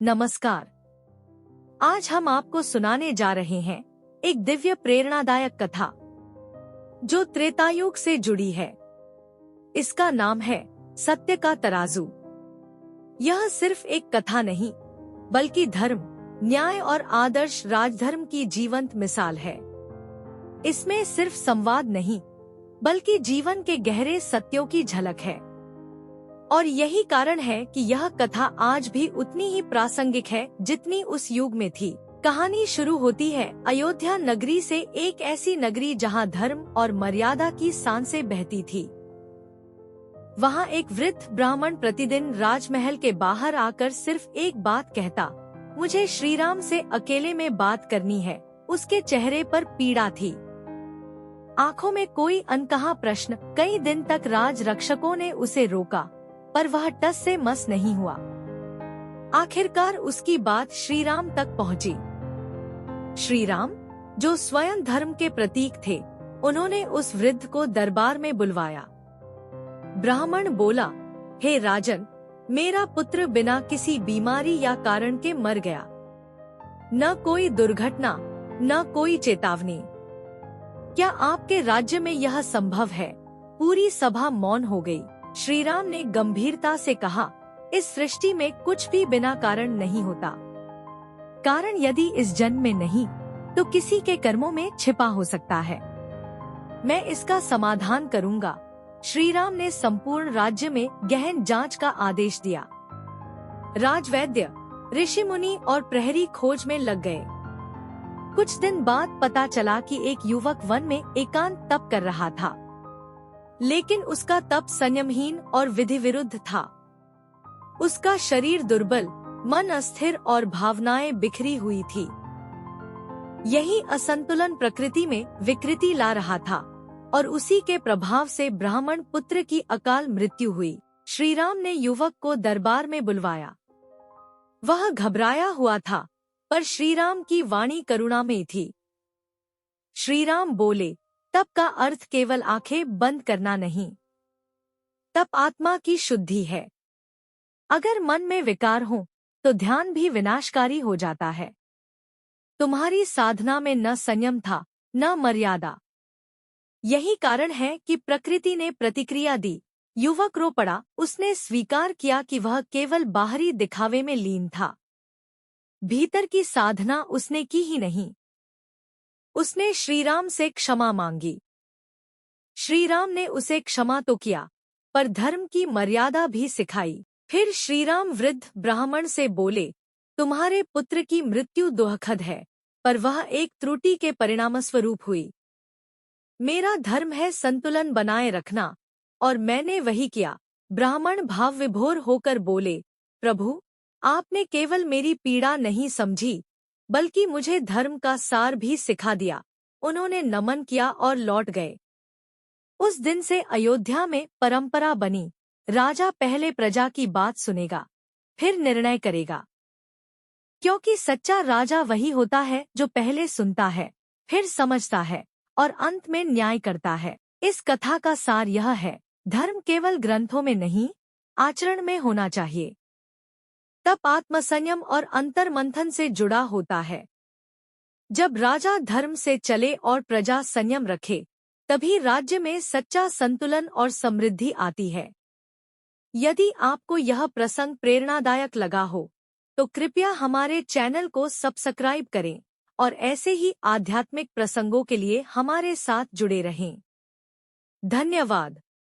नमस्कार। आज हम आपको सुनाने जा रहे हैं एक दिव्य प्रेरणादायक कथा जो त्रेतायुग से जुड़ी है। इसका नाम है सत्य का तराजू। यह सिर्फ एक कथा नहीं, बल्कि धर्म, न्याय और आदर्श राजधर्म की जीवंत मिसाल है। इसमें सिर्फ संवाद नहीं, बल्कि जीवन के गहरे सत्यों की झलक है। और यही कारण है कि यह कथा आज भी उतनी ही प्रासंगिक है जितनी उस युग में थी। कहानी शुरू होती है अयोध्या नगरी से, एक ऐसी नगरी जहां धर्म और मर्यादा की सांसें बहती थी। वहां एक वृद्ध ब्राह्मण प्रतिदिन राजमहल के बाहर आकर सिर्फ एक बात कहता, मुझे श्रीराम से अकेले में बात करनी है। उसके चेहरे पर पीड़ा थी, आंखों में कोई अनकहा प्रश्न। कई दिन तक राज रक्षकों ने उसे रोका, पर वह टस से मस नहीं हुआ। आखिरकार उसकी बात श्रीराम तक पहुंची। श्रीराम, जो स्वयं धर्म के प्रतीक थे, उन्होंने उस वृद्ध को दरबार में बुलवाया। ब्राह्मण बोला, हे राजन, मेरा पुत्र बिना किसी बीमारी या कारण के मर गया। न कोई दुर्घटना, न कोई चेतावनी। क्या आपके राज्य में यह संभव है? पूरी सभा मौन हो गई। श्रीराम ने गंभीरता से कहा, इस सृष्टि में कुछ भी बिना कारण नहीं होता। कारण यदि इस जन्म में नहीं, तो किसी के कर्मों में छिपा हो सकता है। मैं इसका समाधान करूंगा। श्रीराम ने संपूर्ण राज्य में गहन जांच का आदेश दिया। राजवैद्य, ऋषि मुनि और प्रहरी खोज में लग गए। कुछ दिन बाद पता चला कि एक युवक वन में एकांत तप कर रहा था, लेकिन उसका तप संयमहीन और विधि विरुद्ध था। उसका शरीर दुर्बल, मन अस्थिर और भावनाएं बिखरी हुई थी। यही असंतुलन प्रकृति में विकृति ला रहा था, और उसी के प्रभाव से ब्राह्मण पुत्र की अकाल मृत्यु हुई। श्रीराम ने युवक को दरबार में बुलवाया। वह घबराया हुआ था, पर श्रीराम की वाणी करुणा में थी। श्रीराम बोले, तप का अर्थ केवल आंखें बंद करना नहीं। तप आत्मा की शुद्धि है। अगर मन में विकार हो, तो ध्यान भी विनाशकारी हो जाता है। तुम्हारी साधना में न संयम था, न मर्यादा। यही कारण है कि प्रकृति ने प्रतिक्रिया दी। युवक रो पड़ा। उसने स्वीकार किया कि वह केवल बाहरी दिखावे में लीन था। भीतर की साधना उसने की ही नहीं। उसने श्रीराम से क्षमा मांगी। श्रीराम ने उसे क्षमा तो किया, पर धर्म की मर्यादा भी सिखाई। फिर श्रीराम वृद्ध ब्राह्मण से बोले, तुम्हारे पुत्र की मृत्यु दुखद है, पर वह एक त्रुटि के परिणामस्वरूप हुई। मेरा धर्म है संतुलन बनाए रखना, और मैंने वही किया। ब्राह्मण भाव विभोर होकर बोले, प्रभु, आपने केवल मेरी पीड़ा नहीं समझी, बल्कि मुझे धर्म का सार भी सिखा दिया। उन्होंने नमन किया और लौट गए। उस दिन से अयोध्या में परंपरा बनी, राजा पहले प्रजा की बात सुनेगा, फिर निर्णय करेगा। क्योंकि सच्चा राजा वही होता है जो पहले सुनता है, फिर समझता है, और अंत में न्याय करता है। इस कथा का सार यह है, धर्म केवल ग्रंथों में नहीं, आचरण में होना चाहिए। तप आत्मसंयम और अंतर मंथन से जुड़ा होता है। जब राजा धर्म से चले और प्रजा संयम रखे, तभी राज्य में सच्चा संतुलन और समृद्धि आती है। यदि आपको यह प्रसंग प्रेरणादायक लगा हो, तो कृपया हमारे चैनल को सब्सक्राइब करें और ऐसे ही आध्यात्मिक प्रसंगों के लिए हमारे साथ जुड़े रहें। धन्यवाद।